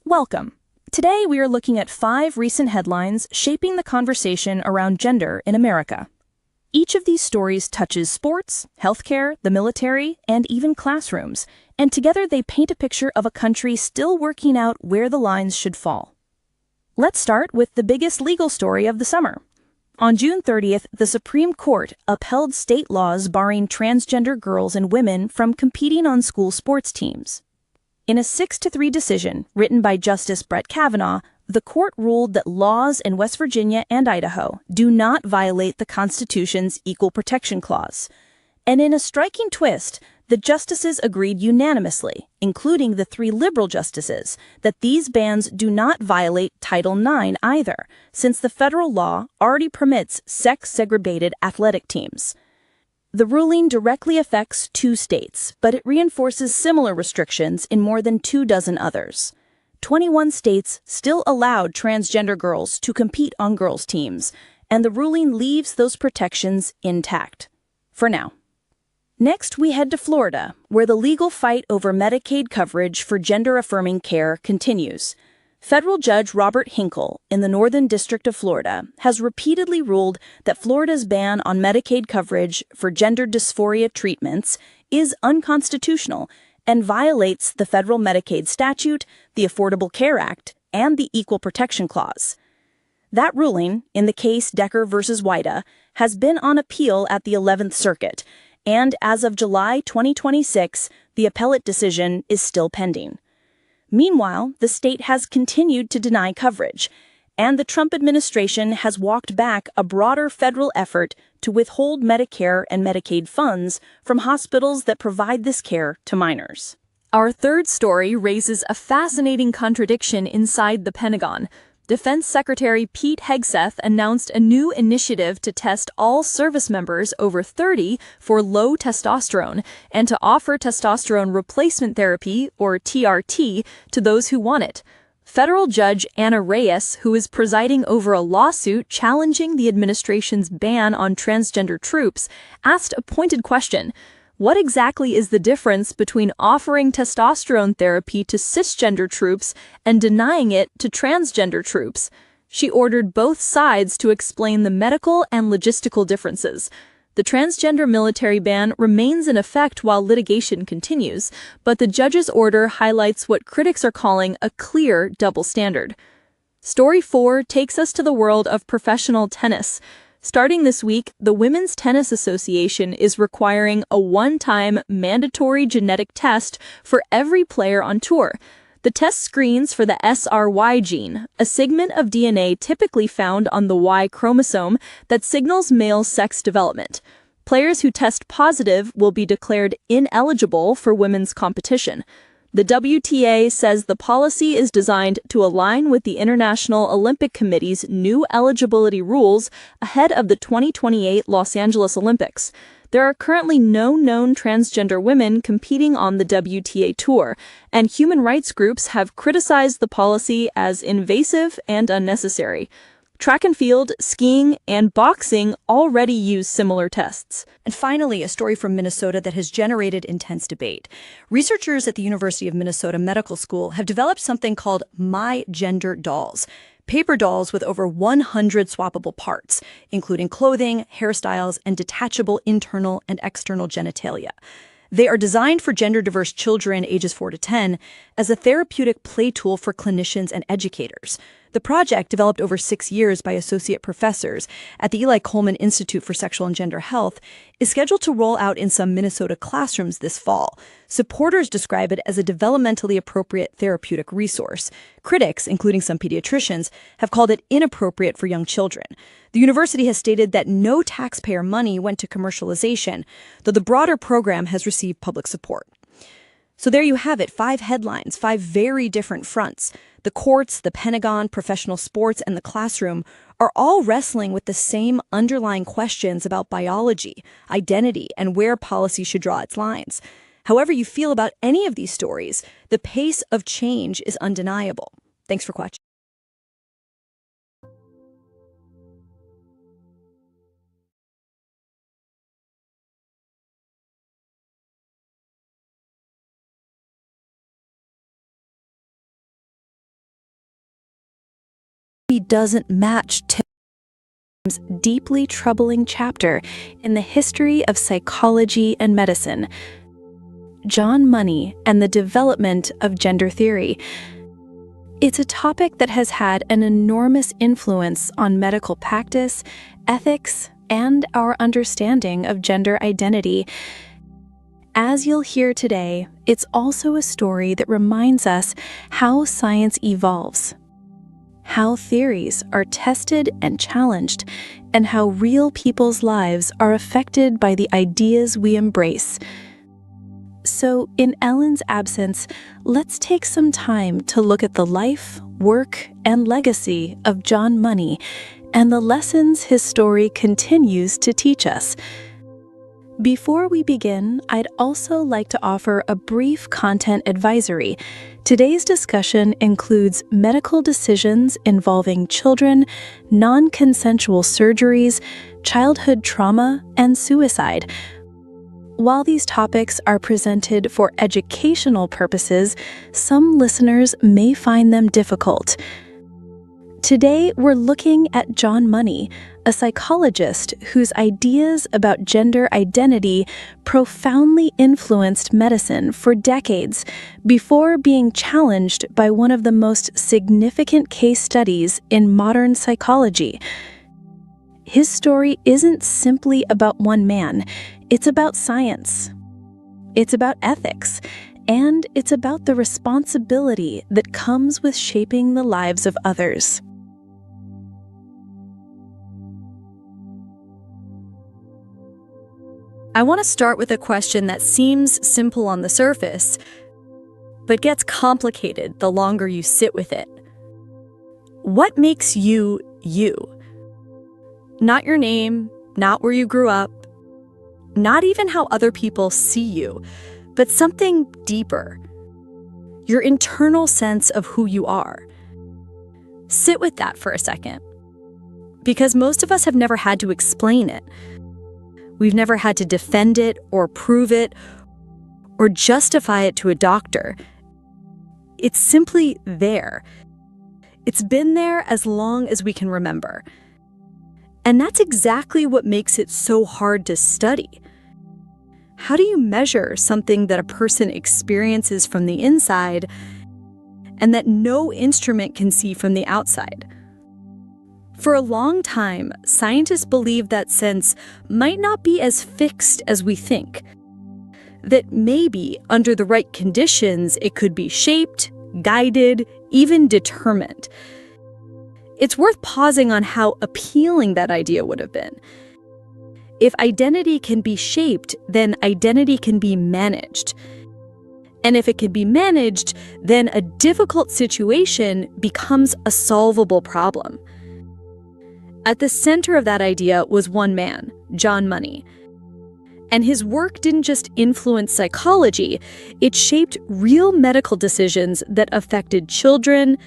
Welcome. Today we are looking at 5 recent headlines shaping the conversation around gender in America. Each of these stories touches sports, healthcare, the military, and even classrooms, and together they paint a picture of a country still working out where the lines should fall. Let's start with the biggest legal story of the summer. On June 30th, the Supreme Court upheld state laws barring transgender girls and women from competing on school sports teams. In a 6-3 decision written by Justice Brett Kavanaugh, the court ruled that laws in West Virginia and Idaho do not violate the Constitution's Equal Protection Clause. And in a striking twist, the justices agreed unanimously, including the 3 liberal justices, that these bans do not violate Title IX either, since the federal law already permits sex-segregated athletic teams. The ruling directly affects 2 states, but it reinforces similar restrictions in more than 24 others. 21 states still allowed transgender girls to compete on girls' teams, and the ruling leaves those protections intact. For now. Next, we head to Florida, where the legal fight over Medicaid coverage for gender-affirming care continues. Federal Judge Robert Hinkle in the Northern District of Florida has repeatedly ruled that Florida's ban on Medicaid coverage for gender dysphoria treatments is unconstitutional and violates the federal Medicaid statute, the Affordable Care Act, and the Equal Protection Clause. That ruling, in the case Decker v. Wida, has been on appeal at the 11th Circuit, and as of July 2026, the appellate decision is still pending. Meanwhile, the state has continued to deny coverage, and the Trump administration has walked back a broader federal effort to withhold Medicare and Medicaid funds from hospitals that provide this care to minors. Our third story raises a fascinating contradiction inside the Pentagon. Defense Secretary Pete Hegseth announced a new initiative to test all service members over 30 for low testosterone and to offer testosterone replacement therapy, or TRT, to those who want it. Federal Judge Anna Reyes, who is presiding over a lawsuit challenging the administration's ban on transgender troops, asked a pointed question. What exactly is the difference between offering testosterone therapy to cisgender troops and denying it to transgender troops? She ordered both sides to explain the medical and logistical differences. The transgender military ban remains in effect while litigation continues, but the judge's order highlights what critics are calling a clear double standard. Story 4 takes us to the world of professional tennis. Starting this week, the Women's Tennis Association is requiring a one-time mandatory genetic test for every player on tour. The test screens for the SRY gene, a segment of DNA typically found on the Y chromosome that signals male sex development. Players who test positive will be declared ineligible for women's competition. The WTA says the policy is designed to align with the International Olympic Committee's new eligibility rules ahead of the 2028 Los Angeles Olympics. There are currently no known transgender women competing on the WTA tour, and human rights groups have criticized the policy as invasive and unnecessary. Track and field, skiing, and boxing already use similar tests. And finally, a story from Minnesota that has generated intense debate. Researchers at the University of Minnesota Medical School have developed something called My Gender Dolls, paper dolls with over 100 swappable parts, including clothing, hairstyles, and detachable internal and external genitalia. They are designed for gender-diverse children ages 4 to 10 as a therapeutic play tool for clinicians and educators. The project, developed over 6 years by associate professors at the Eli Coleman Institute for Sexual and Gender Health, is scheduled to roll out in some Minnesota classrooms this fall. Supporters describe it as a developmentally appropriate therapeutic resource. Critics, including some pediatricians, have called it inappropriate for young children. The university has stated that no taxpayer money went to commercialization, though the broader program has received public support. So there you have it, 5 headlines, 5 very different fronts. The courts, the Pentagon, professional sports, and the classroom are all wrestling with the same underlying questions about biology, identity, and where policy should draw its lines. However you feel about any of these stories, the pace of change is undeniable. Thanks for watching. doesn't match Deeply troubling chapter in the history of psychology and medicine. John Money and the development of gender theory. It's a topic that has had an enormous influence on medical practice, ethics, and our understanding of gender identity. As you'll hear today, it's also a story that reminds us how science evolves, how theories are tested and challenged, and how real people's lives are affected by the ideas we embrace. So, in Ellen's absence, let's take some time to look at the life, work, and legacy of John Money and the lessons his story continues to teach us. Before we begin, I'd also like to offer a brief content advisory. Today's discussion includes medical decisions involving children, non-consensual surgeries, childhood trauma, and suicide. While these topics are presented for educational purposes, some listeners may find them difficult. Today, we're looking at John Money, a psychologist whose ideas about gender identity profoundly influenced medicine for decades before being challenged by one of the most significant case studies in modern psychology. His story isn't simply about one man. It's about science. It's about ethics. And it's about the responsibility that comes with shaping the lives of others. I want to start with a question that seems simple on the surface, but gets complicated the longer you sit with it. What makes you, you? Not your name, not where you grew up, not even how other people see you, but something deeper. Your internal sense of who you are. Sit with that for a second, because most of us have never had to explain it. We've never had to defend it or prove it or justify it to a doctor. It's simply there. It's been there as long as we can remember. And that's exactly what makes it so hard to study. How do you measure something that a person experiences from the inside and that no instrument can see from the outside? For a long time, scientists believed that sense might not be as fixed as we think. That maybe, under the right conditions, it could be shaped, guided, even determined. It's worth pausing on how appealing that idea would have been. If identity can be shaped, then identity can be managed. And if it can be managed, then a difficult situation becomes a solvable problem. At the center of that idea was one man, John Money. And his work didn't just influence psychology, it shaped real medical decisions that affected children,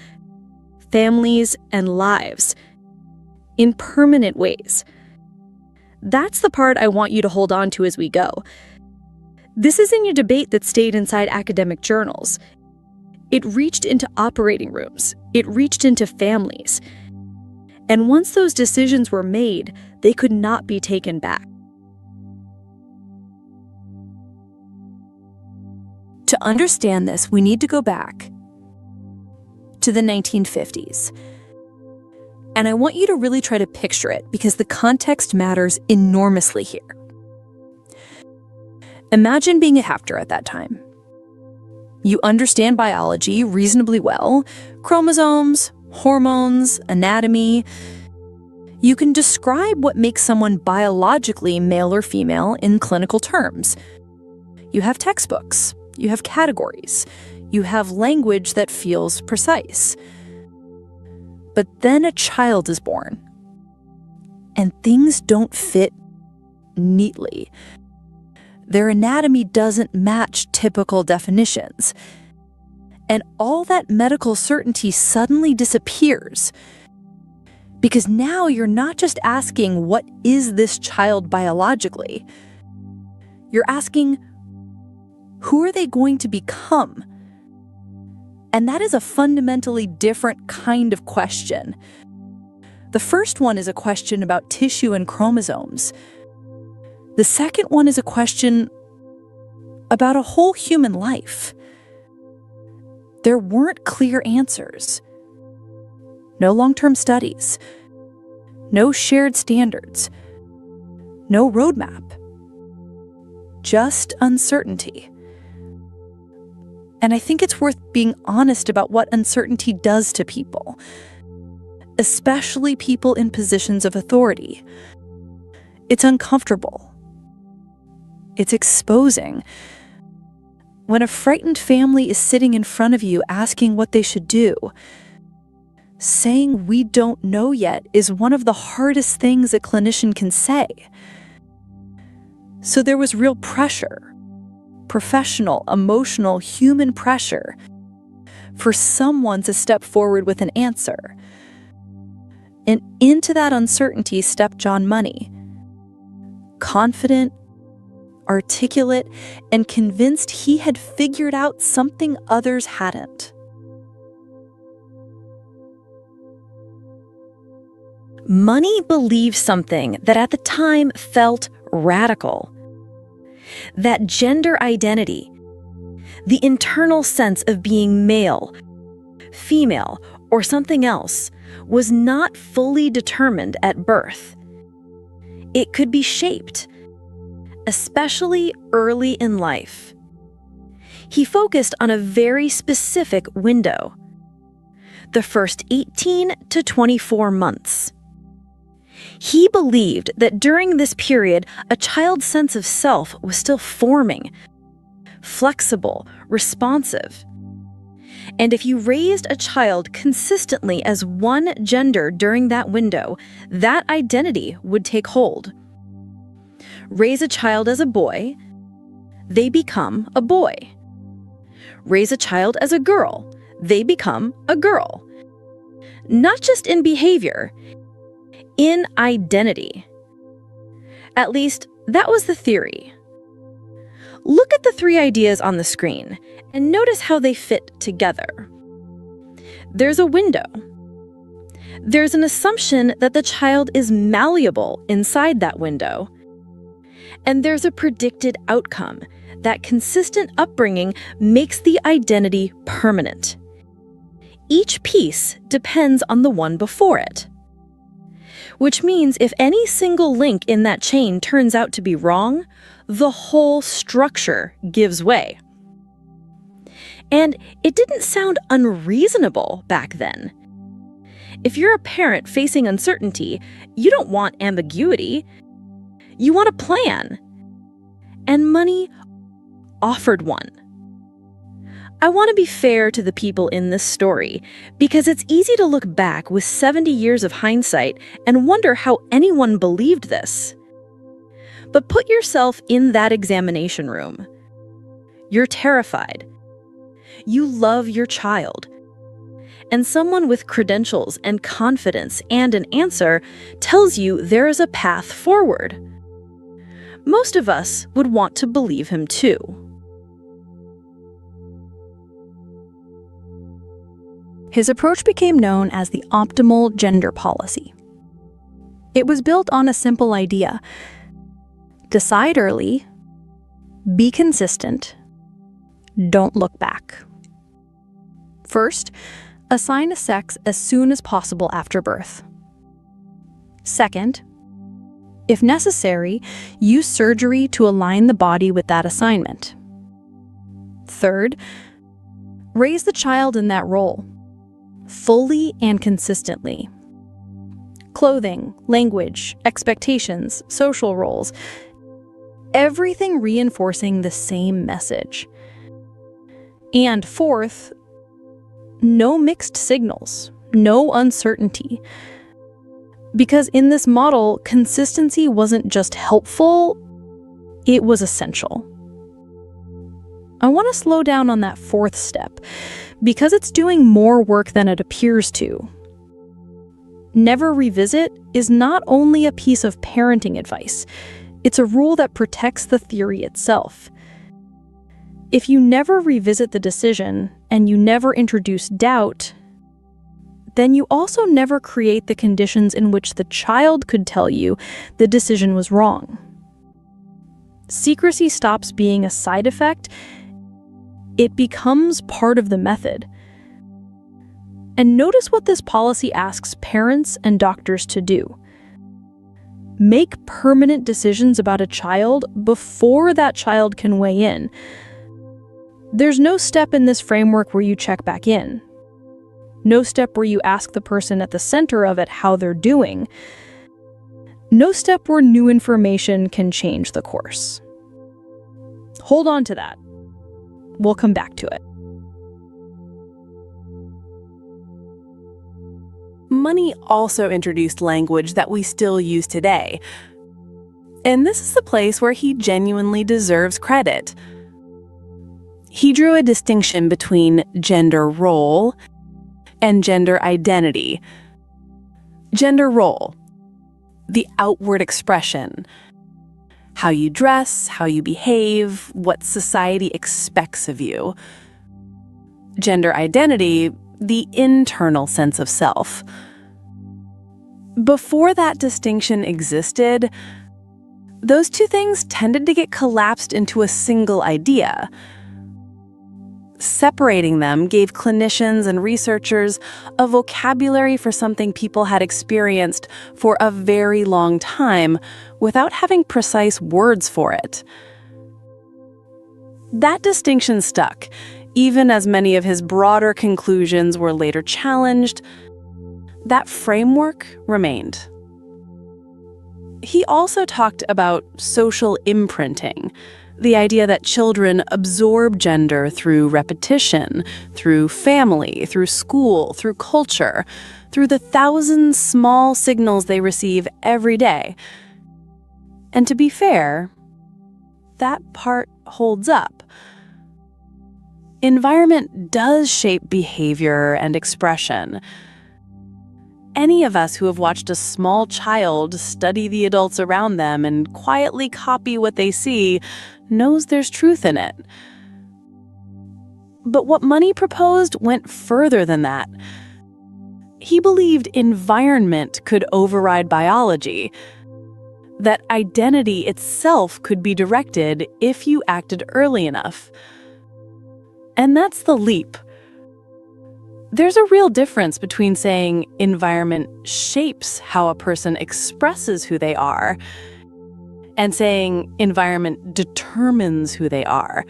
families, and lives in permanent ways. That's the part I want you to hold on to as we go. This isn't a debate that stayed inside academic journals. It reached into operating rooms. It reached into families. And once those decisions were made, they could not be taken back. To understand this, we need to go back to the 1950s. And I want you to really try to picture it because the context matters enormously here. Imagine being a Hafter at that time. You understand biology reasonably well, chromosomes, hormones, anatomy. You can describe what makes someone biologically male or female in clinical terms. You have textbooks, you have categories, you have language that feels precise. But then a child is born, and things don't fit neatly. Their anatomy doesn't match typical definitions. And all that medical certainty suddenly disappears. Because now you're not just asking, what is this child biologically? You're asking, who are they going to become? And that is a fundamentally different kind of question. The first one is a question about tissue and chromosomes. The second one is a question about a whole human life. There weren't clear answers. No long-term studies. No shared standards. No roadmap. Just uncertainty. And I think it's worth being honest about what uncertainty does to people, especially people in positions of authority. It's uncomfortable. It's exposing. When a frightened family is sitting in front of you asking what they should do, saying "we don't know yet" is one of the hardest things a clinician can say. So there was real pressure, professional, emotional, human pressure, for someone to step forward with an answer. And into that uncertainty stepped John Money, confident, articulate, and convinced he had figured out something others hadn't. Money believed something that at the time felt radical. That gender identity, the internal sense of being male, female, or something else, was not fully determined at birth. It could be shaped, especially early in life. He focused on a very specific window, the first 18 to 24 months. He believed that during this period, a child's sense of self was still forming, flexible, responsive. And if you raised a child consistently as one gender during that window, that identity would take hold. Raise a child as a boy, they become a boy. Raise a child as a girl, they become a girl. Not just in behavior, in identity. At least, that was the theory. Look at the three ideas on the screen and notice how they fit together. There's a window. There's an assumption that the child is malleable inside that window. And there's a predicted outcome, that consistent upbringing makes the identity permanent. Each piece depends on the one before it. Which means if any single link in that chain turns out to be wrong, the whole structure gives way. And it didn't sound unreasonable back then. If you're a parent facing uncertainty, you don't want ambiguity. You want a plan. And Money offered one. I want to be fair to the people in this story, because it's easy to look back with 70 years of hindsight and wonder how anyone believed this. But put yourself in that examination room. You're terrified. You love your child. And someone with credentials and confidence and an answer tells you there is a path forward. Most of us would want to believe him too. His approach became known as the optimal gender policy. It was built on a simple idea: decide early, be consistent, don't look back. First, assign a sex as soon as possible after birth. Second, if necessary, use surgery to align the body with that assignment. Third, raise the child in that role, fully and consistently. Clothing, language, expectations, social roles, everything reinforcing the same message. And fourth, no mixed signals, no uncertainty. Because in this model, consistency wasn't just helpful, it was essential. I want to slow down on that fourth step, because it's doing more work than it appears to. Never revisit is not only a piece of parenting advice, it's a rule that protects the theory itself. If you never revisit the decision and you never introduce doubt, then you also never create the conditions in which the child could tell you the decision was wrong. Secrecy stops being a side effect. It becomes part of the method. And notice what this policy asks parents and doctors to do. Make permanent decisions about a child before that child can weigh in. There's no step in this framework where you check back in. No step where you ask the person at the center of it how they're doing. No step where new information can change the course. Hold on to that. We'll come back to it. Money also introduced language that we still use today. And this is the place where he genuinely deserves credit. He drew a distinction between gender role and gender identity. Gender role, the outward expression, how you dress, how you behave, what society expects of you. Gender identity, the internal sense of self. Before that distinction existed, those two things tended to get collapsed into a single idea. Separating them gave clinicians and researchers a vocabulary for something people had experienced for a very long time without having precise words for it. That distinction stuck, even as many of his broader conclusions were later challenged. That framework remained. He also talked about social imprinting, the idea that children absorb gender through repetition, through family, through school, through culture, through the thousand small signals they receive every day. And to be fair, that part holds up. Environment does shape behavior and expression. Any of us who have watched a small child study the adults around them and quietly copy what they see knows there's truth in it. But what Money proposed went further than that. He believed environment could override biology, that identity itself could be directed if you acted early enough. And that's the leap. There's a real difference between saying environment shapes how a person expresses who they are and saying environment determines who they are.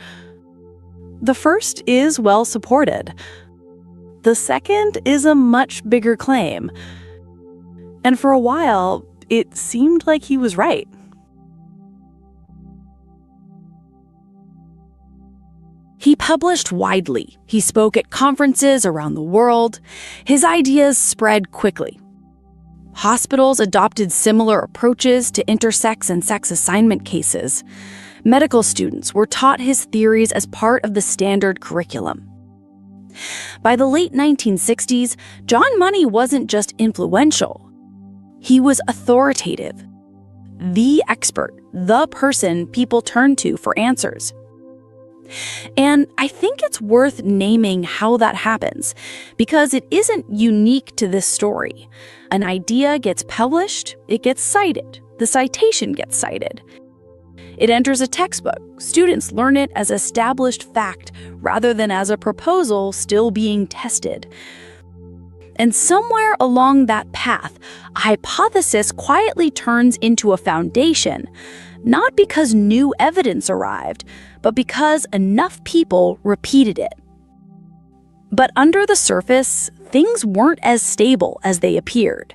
The first is well supported. The second is a much bigger claim. And for a while, it seemed like he was right. He published widely. He spoke at conferences around the world. His ideas spread quickly. Hospitals adopted similar approaches to intersex and sex assignment cases. Medical students were taught his theories as part of the standard curriculum. By the late 1960s, John Money wasn't just influential. He was authoritative, the expert, the person people turned to for answers. And I think it's worth naming how that happens, because it isn't unique to this story. An idea gets published, it gets cited, the citation gets cited. It enters a textbook, students learn it as established fact rather than as a proposal still being tested. And somewhere along that path, a hypothesis quietly turns into a foundation, not because new evidence arrived, but because enough people repeated it. But under the surface, things weren't as stable as they appeared.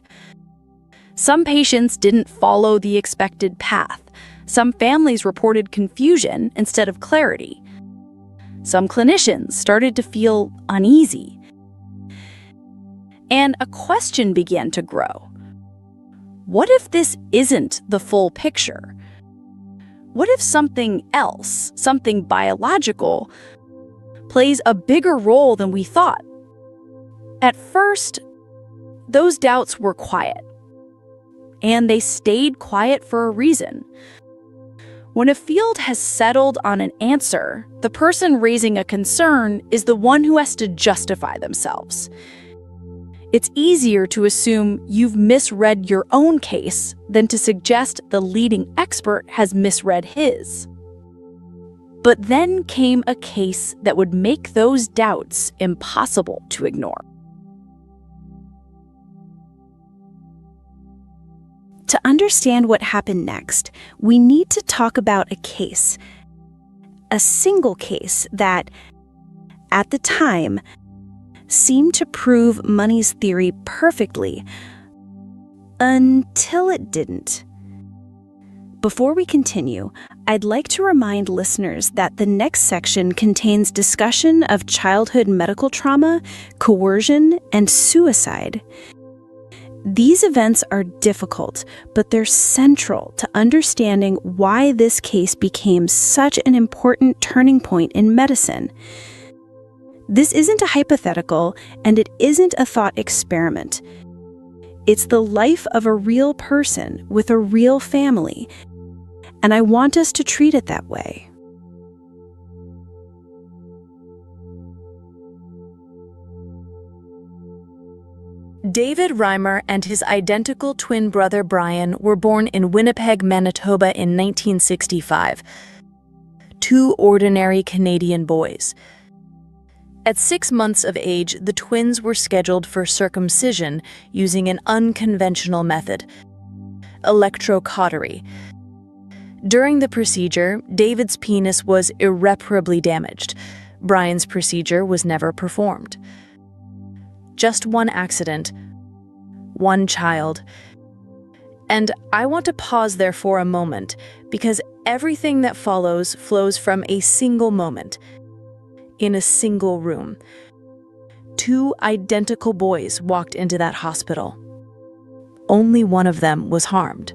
Some patients didn't follow the expected path. Some families reported confusion instead of clarity. Some clinicians started to feel uneasy. And a question began to grow. What if this isn't the full picture? What if something else, something biological, plays a bigger role than we thought? At first, those doubts were quiet. And they stayed quiet for a reason. When a field has settled on an answer, the person raising a concern is the one who has to justify themselves. It's easier to assume you've misread your own case than to suggest the leading expert has misread his. But then came a case that would make those doubts impossible to ignore. To understand what happened next, we need to talk about a case. A single case that, at the time, seemed to prove Money's theory perfectly, until it didn't. Before we continue, I'd like to remind listeners that the next section contains discussion of childhood medical trauma, coercion, and suicide. These events are difficult, but they're central to understanding why this case became such an important turning point in medicine. This isn't a hypothetical, and it isn't a thought experiment. It's the life of a real person with a real family, and I want us to treat it that way. David Reimer and his identical twin brother Brian were born in Winnipeg, Manitoba in 1965. Two ordinary Canadian boys. At 6 months of age, the twins were scheduled for circumcision using an unconventional method, electrocautery. During the procedure, David's penis was irreparably damaged. Brian's procedure was never performed. Just one accident, one child. And I want to pause there for a moment, because everything that follows flows from a single moment. In a single room. Two identical boys walked into that hospital. Only one of them was harmed.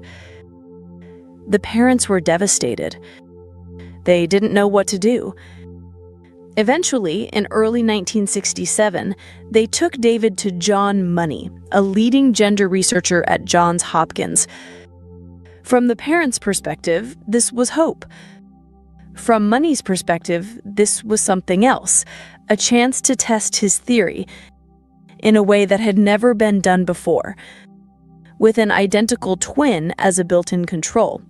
The parents were devastated. They didn't know what to do. Eventually, in early 1967, they took David to John Money, a leading gender researcher at Johns Hopkins. From the parents' perspective, this was hope. From Money's perspective, this was something else, a chance to test his theory in a way that had never been done before, with an identical twin as a built-in control.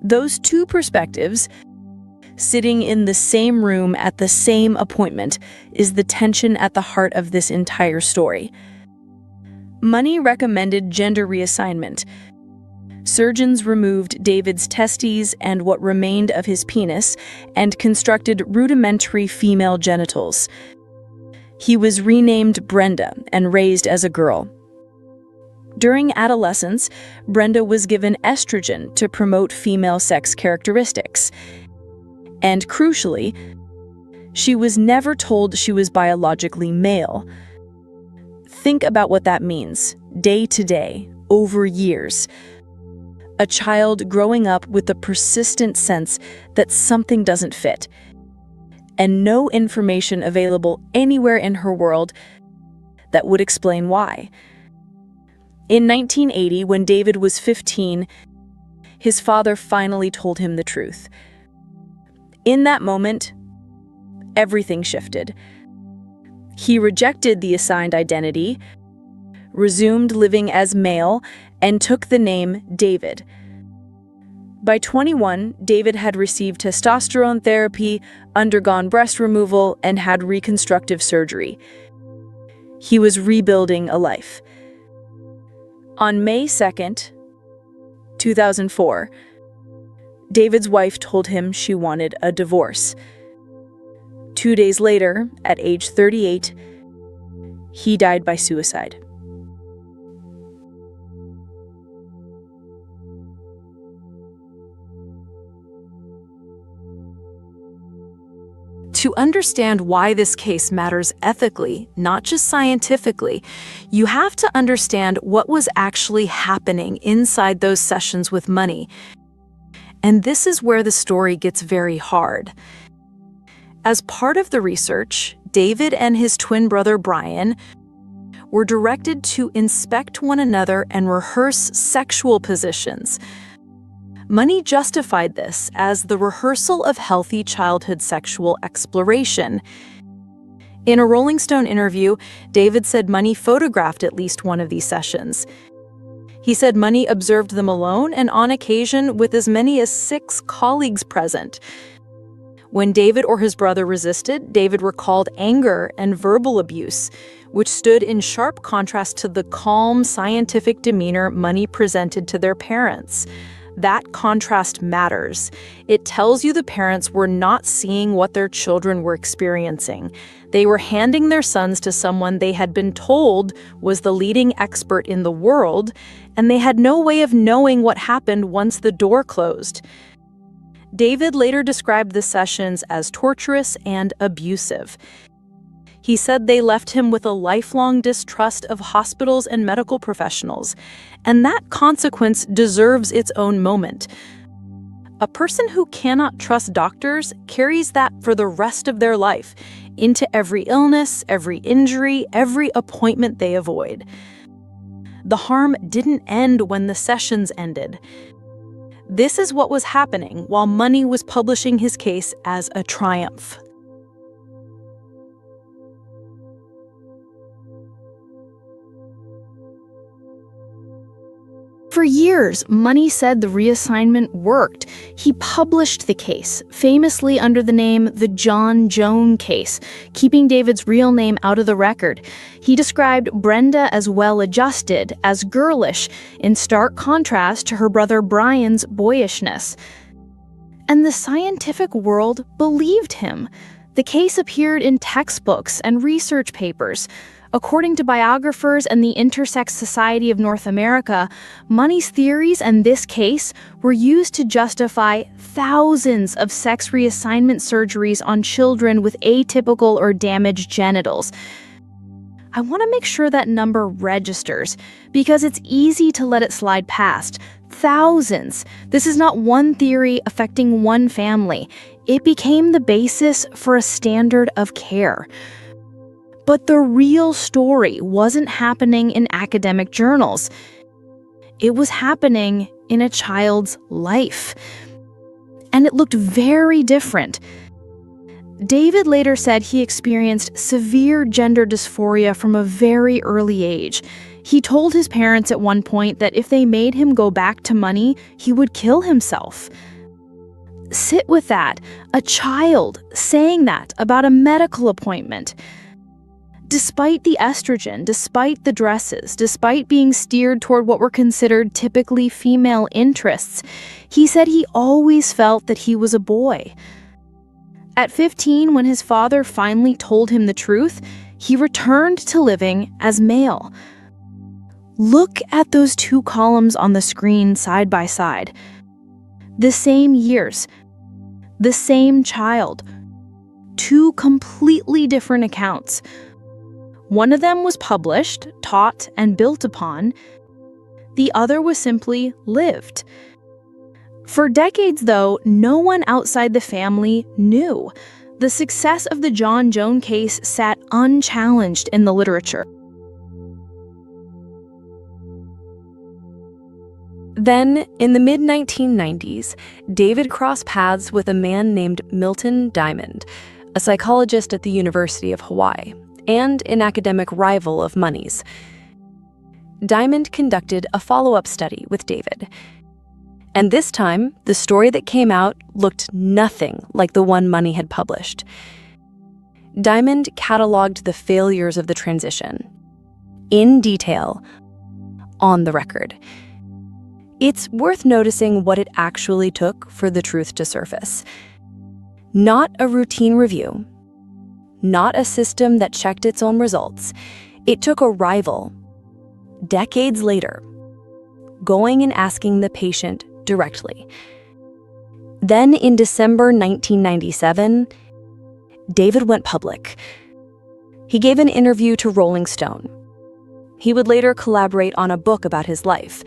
Those two perspectives, sitting in the same room at the same appointment, is the tension at the heart of this entire story. Money recommended gender reassignment. Surgeons removed David's testes and what remained of his penis and constructed rudimentary female genitals. He was renamed Brenda and raised as a girl. During adolescence, Brenda was given estrogen to promote female sex characteristics. And crucially, she was never told she was biologically male. Think about what that means, day to day, over years. A child growing up with the persistent sense that something doesn't fit, and no information available anywhere in her world that would explain why. In 1980, when David was 15, his father finally told him the truth. In that moment, everything shifted. He rejected the assigned identity, resumed living as male, and took the name David. By 21, David had received testosterone therapy, undergone breast removal, and had reconstructive surgery. He was rebuilding a life. On May 2nd, 2004, David's wife told him she wanted a divorce. 2 days later, at age 38, he died by suicide. To understand why this case matters ethically, not just scientifically, you have to understand what was actually happening inside those sessions with Money. And this is where the story gets very hard. As part of the research, David and his twin brother Brian were directed to inspect one another and rehearse sexual positions. Money justified this as the rehearsal of healthy childhood sexual exploration. In a Rolling Stone interview, David said Money photographed at least one of these sessions. He said Money observed them alone and on occasion with as many as 6 colleagues present. When David or his brother resisted, David recalled anger and verbal abuse, which stood in sharp contrast to the calm, scientific demeanor Money presented to their parents. That contrast matters. It tells you the parents were not seeing what their children were experiencing. They were handing their sons to someone they had been told was the leading expert in the world, and they had no way of knowing what happened once the door closed. David later described the sessions as torturous and abusive. He said they left him with a lifelong distrust of hospitals and medical professionals, and that consequence deserves its own moment. A person who cannot trust doctors carries that for the rest of their life, into every illness, every injury, every appointment they avoid. The harm didn't end when the sessions ended. This is what was happening while Money was publishing his case as a triumph. For years, Money said the reassignment worked. He published the case, famously under the name the John Joan case, keeping David's real name out of the record. He described Brenda as well-adjusted, as girlish, in stark contrast to her brother Brian's boyishness. And the scientific world believed him. The case appeared in textbooks and research papers. According to biographers and the Intersex Society of North America, Money's theories and this case were used to justify thousands of sex reassignment surgeries on children with atypical or damaged genitals. I want to make sure that number registers, because it's easy to let it slide past. Thousands. This is not one theory affecting one family. It became the basis for a standard of care. But the real story wasn't happening in academic journals. It was happening in a child's life. And it looked very different. David later said he experienced severe gender dysphoria from a very early age. He told his parents at one point that if they made him go back to Money, he would kill himself. Sit with that, a child saying that about a medical appointment. Despite the estrogen, despite the dresses, despite being steered toward what were considered typically female interests, he said he always felt that he was a boy. At 15, when his father finally told him the truth, he returned to living as male. Look at those 2 columns on the screen side by side. The same years, the same child, 2 completely different accounts. One of them was published, taught, and built upon. The other was simply lived. For decades, though, no one outside the family knew. The success of the John Joan case sat unchallenged in the literature. Then, in the mid-1990s, David crossed paths with a man named Milton Diamond, a psychologist at the University of Hawaii, and an academic rival of Money's. Diamond conducted a follow-up study with David. And this time, the story that came out looked nothing like the one Money had published. Diamond cataloged the failures of the transition, in detail, on the record. It's worth noticing what it actually took for the truth to surface. Not a routine review, not a system that checked its own results. It took a rival, decades later, going and asking the patient directly. Then in December 1997, David went public. He gave an interview to Rolling Stone. He would later collaborate on a book about his life,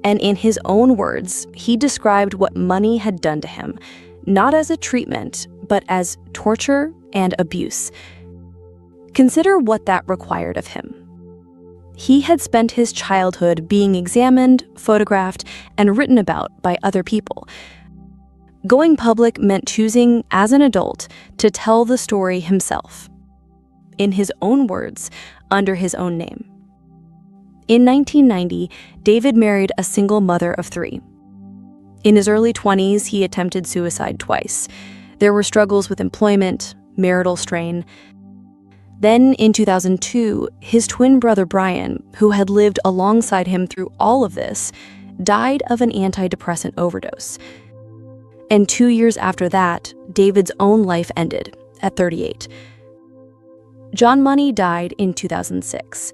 and in his own words, he described what Money had done to him, not as a treatment, but as torture and abuse. Consider what that required of him. He had spent his childhood being examined, photographed, and written about by other people. Going public meant choosing, as an adult, to tell the story himself. in his own words, under his own name. In 1990, David married a single mother of 3. In his early 20s, he attempted suicide twice. There were struggles with employment, marital strain. Then, in 2002, his twin brother Brian, who had lived alongside him through all of this, died of an antidepressant overdose. And 2 years after that, David's own life ended at 38. John Money died in 2006.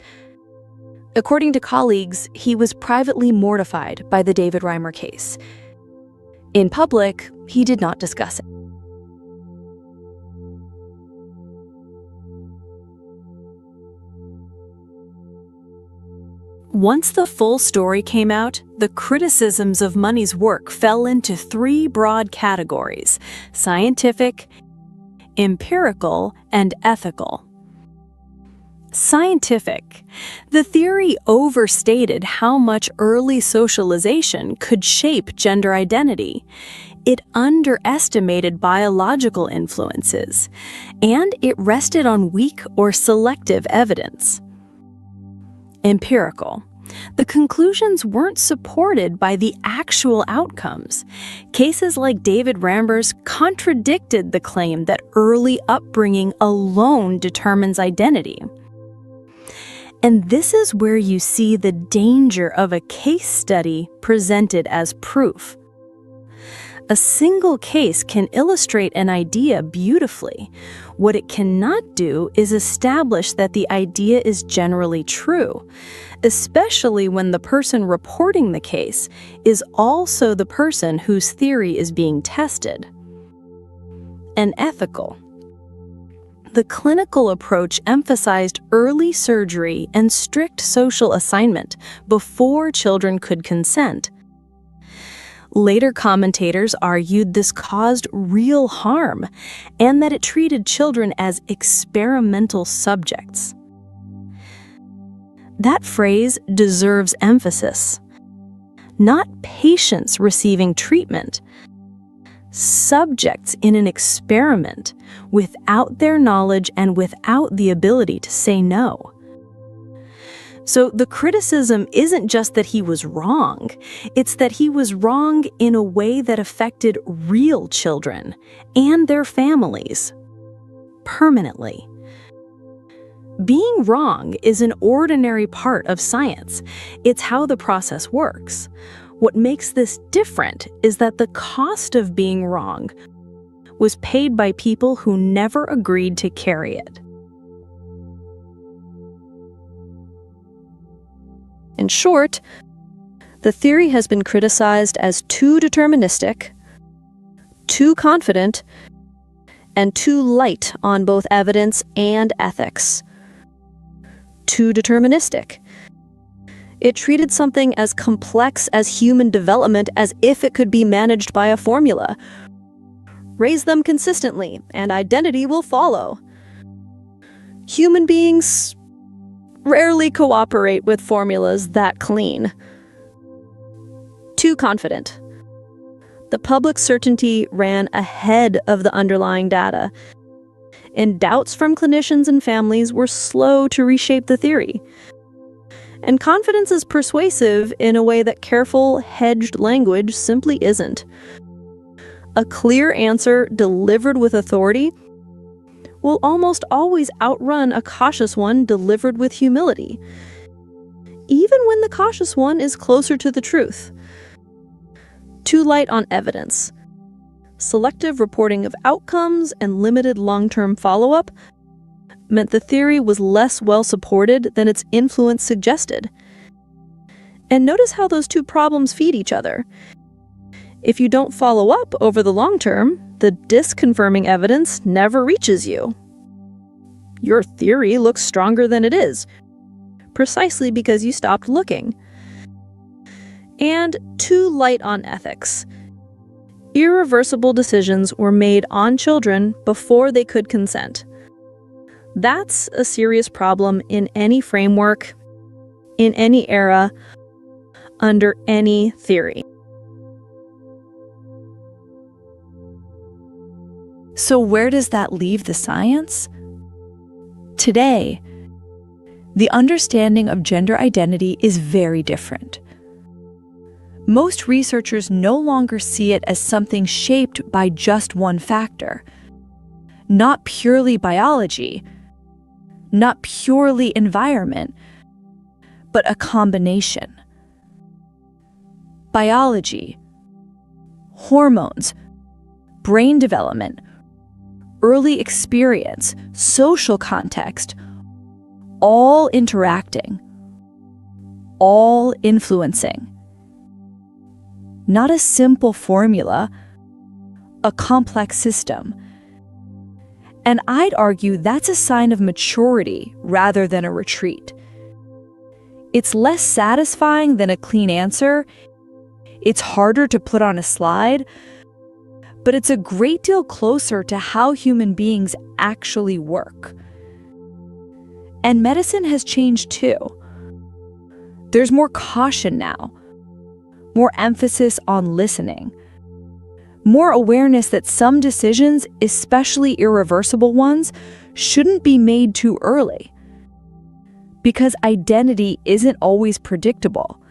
According to colleagues, he was privately mortified by the David Reimer case. In public, he did not discuss it. Once the full story came out, the criticisms of Money's work fell into 3 broad categories: scientific, empirical, and ethical. Scientific. The theory overstated how much early socialization could shape gender identity. It underestimated biological influences, and it rested on weak or selective evidence. Empirical. The conclusions weren't supported by the actual outcomes. Cases like David Reimer's contradicted the claim that early upbringing alone determines identity. And this is where you see the danger of a case study presented as proof. A single case can illustrate an idea beautifully. What it cannot do is establish that the idea is generally true, especially when the person reporting the case is also the person whose theory is being tested. And ethical. The clinical approach emphasized early surgery and strict social assignment before children could consent. Later commentators argued this caused real harm and that it treated children as experimental subjects. That phrase deserves emphasis. Not patients receiving treatment, subjects in an experiment without their knowledge and without the ability to say no. So the criticism isn't just that he was wrong, it's that he was wrong in a way that affected real children and their families permanently. Being wrong is an ordinary part of science. It's how the process works. What makes this different is that the cost of being wrong was paid by people who never agreed to carry it. In short, the theory has been criticized as too deterministic, too confident, and too light on both evidence and ethics. Too deterministic. It treated something as complex as human development as if it could be managed by a formula. Raise them consistently, and identity will follow. Human beings rarely cooperate with formulas that clean. Too confident. The public certainty ran ahead of the underlying data, and doubts from clinicians and families were slow to reshape the theory. And confidence is persuasive in a way that careful, hedged language simply isn't. A clear answer delivered with authority will almost always outrun a cautious one delivered with humility, even when the cautious one is closer to the truth. Too light on evidence. Selective reporting of outcomes and limited long-term follow-up meant the theory was less well supported than its influence suggested. And notice how those two problems feed each other. If you don't follow up over the long term, the disconfirming evidence never reaches you. Your theory looks stronger than it is, precisely because you stopped looking. And too light on ethics. Irreversible decisions were made on children before they could consent. That's a serious problem in any framework, in any era, under any theory. So where does that leave the science? Today, the understanding of gender identity is very different. Most researchers no longer see it as something shaped by just one factor, not purely biology, not purely environment, but a combination. Biology, hormones, brain development, early experience, social context, all interacting, all influencing. Not a simple formula, a complex system. And I'd argue that's a sign of maturity rather than a retreat. It's less satisfying than a clean answer. It's harder to put on a slide, but it's a great deal closer to how human beings actually work. And medicine has changed too. There's more caution now, more emphasis on listening, more awareness that some decisions, especially irreversible ones, shouldn't be made too early. Because identity isn't always predictable,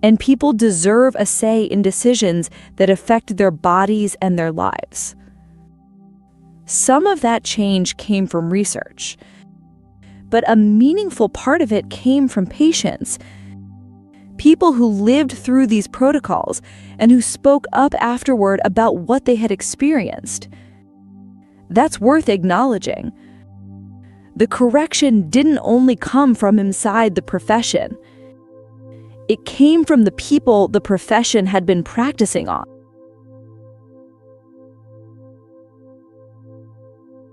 and people deserve a say in decisions that affect their bodies and their lives. Some of that change came from research, but a meaningful part of it came from patients. People who lived through these protocols and who spoke up afterward about what they had experienced. That's worth acknowledging. The correction didn't only come from inside the profession. It came from the people the profession had been practicing on.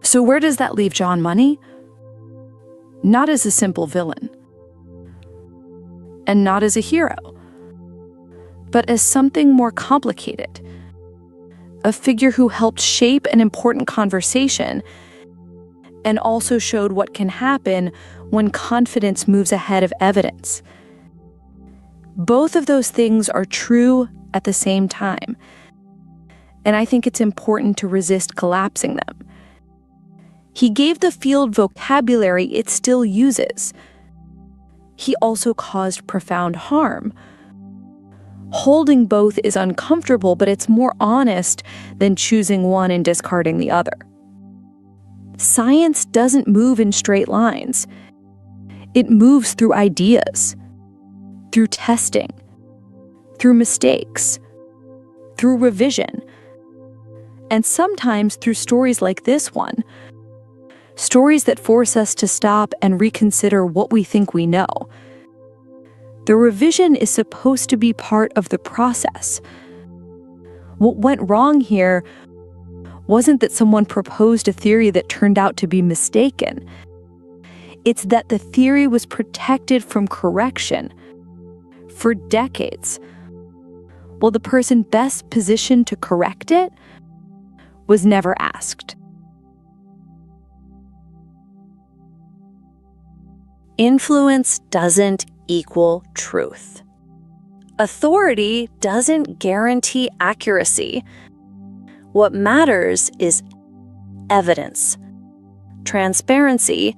So where does that leave John Money? Not as a simple villain, and not as a hero, but as something more complicated. A figure who helped shape an important conversation and also showed what can happen when confidence moves ahead of evidence. Both of those things are true at the same time, and I think it's important to resist collapsing them. He gave the field vocabulary it still uses. He also caused profound harm. Holding both is uncomfortable, but it's more honest than choosing one and discarding the other. Science doesn't move in straight lines. It moves through ideas, through testing, through mistakes, through revision, and sometimes through stories like this one. Stories that force us to stop and reconsider what we think we know. The revision is supposed to be part of the process. What went wrong here wasn't that someone proposed a theory that turned out to be mistaken. It's that the theory was protected from correction for decades, while the person best positioned to correct it was never asked. Influence doesn't equal truth. Authority doesn't guarantee accuracy. What matters is evidence, transparency,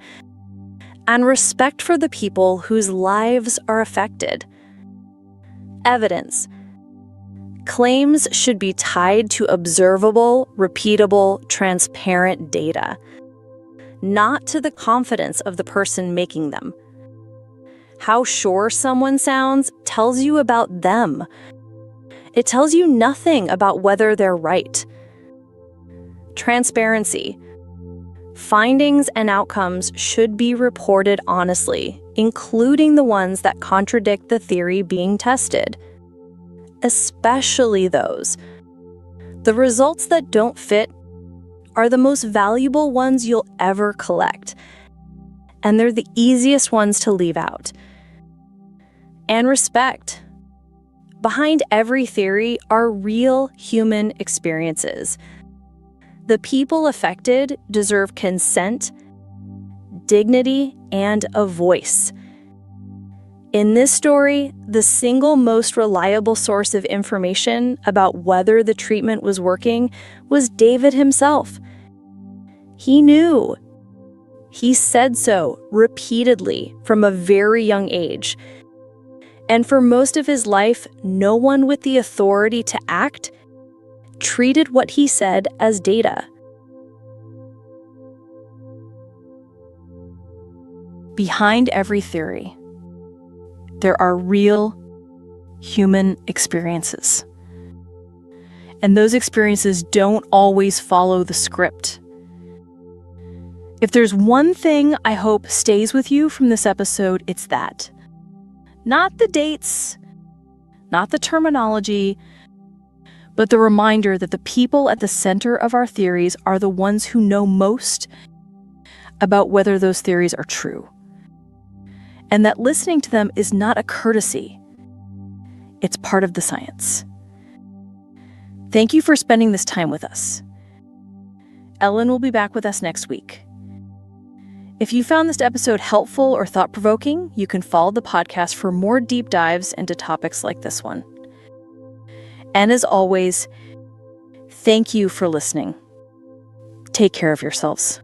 and respect for the people whose lives are affected. Evidence. Claims should be tied to observable, repeatable, transparent data, not to the confidence of the person making them. How sure someone sounds tells you about them. It tells you nothing about whether they're right. Transparency. Findings and outcomes should be reported honestly, including the ones that contradict the theory being tested. Especially those. The results that don't fit are the most valuable ones you'll ever collect, and they're the easiest ones to leave out. And respect. Behind every theory are real human experiences. The people affected deserve consent, dignity, and a voice. In this story, the single most reliable source of information about whether the treatment was working was David himself. He knew. He said so repeatedly from a very young age. And for most of his life, no one with the authority to act treated what he said as data. Behind every theory, there are real human experiences. And those experiences don't always follow the script. If there's one thing I hope stays with you from this episode, it's that. Not the dates, not the terminology, but the reminder that the people at the center of our theories are the ones who know most about whether those theories are true. And that listening to them is not a courtesy. It's part of the science. Thank you for spending this time with us. Ellen will be back with us next week. If you found this episode helpful or thought-provoking, you can follow the podcast for more deep dives into topics like this one. And as always, thank you for listening. Take care of yourselves.